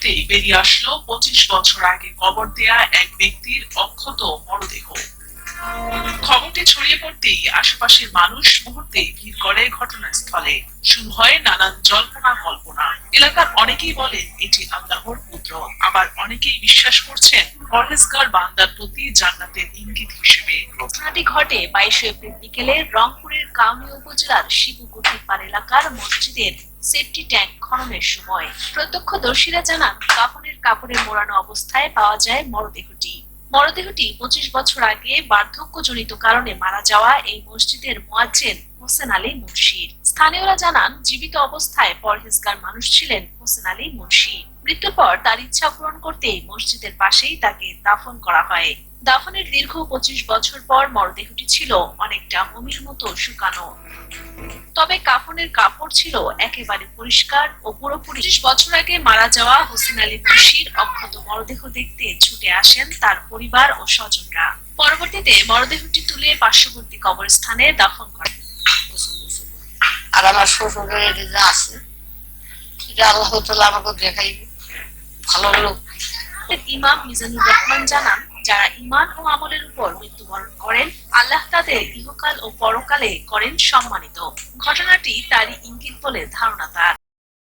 মুহূর্তেই বেরিয়ে আসলো 25 বছর আগে কবর দেয়া এক ব্যক্তির অক্ষত মরদেহ। খবরটি ছড়িয়ে পড়তেই আশেপাশের মানুষ মুহূর্তেই ভিড় করে ঘটনাস্থলে। শুরু হয় নানান জল্পনা কল্পনা। এলাকার অনেকেই বলেন এটি আল্লাহর কুদরত, আবার অনেকেই বিশ্বাস করছেন পরহেজগার বান্দার প্রতি জান্নাতের ইঙ্গিত হিসেবে। ঘটনাটি ঘটে 22 এপ্রিল বিকেলে রংপুরের কাউনিয়া উপজেলার শিবুকুঠিপাড় এলাকার মসজিদের সেফটি ট্যাঙ্ক খননের সময়। প্রত্যক্ষদর্শীরা জানান কাফনের কাপড়ে মোড়ানো অবস্থায় পাওয়া যায় মরদেহটি। 25 বছর আগে বার্ধক্যজনিত কারণে মারা যাওয়া এই মসজিদের মুয়াজ্জিন হোসেন আলী মুন্সির। স্থানীয়রা জানান জীবিত অবস্থায় পরহেজগার মানুষ ছিলেন হোসেন আলী মুন্সি। মৃত্যুর পর তার ইচ্ছা পূরণ করতেই মসজিদের পাশেই তাকে দাফন করা হয়। দাফনের দীর্ঘ 25 বছর পর মরদেহটি ছিল অনেকটা মমির মতো শুকানো, তবে কাফনের কাপড় ছিল একেবারে পরিষ্কার ও পুরোপুরি। 25 বছর আগে মারা যাওয়া হোসেন আলী মুন্সির অক্ষত মরদেহ দেখতে ছুটে আসেন তার পরিবার ও স্বজনরা। পরবর্তীতে মরদেহটি তুলে পার্শ্ববর্তী কবরস্থানে দাফন করেন। আর আমার শ্বশুরের যা আছে এটা আল্লাহ তাআলা আমাকে দেখাইবে। ভালো লোক ইমাম মিজানুর রহমান জানান, যারা ঈমান ও আমলের উপর মৃত্যুবরণ করেন আল্লাহ তাদের ইহকাল ও পরকালে করেন সম্মানিত। ঘটনাটি তারই ইঙ্গিত বলে ধারণা তার।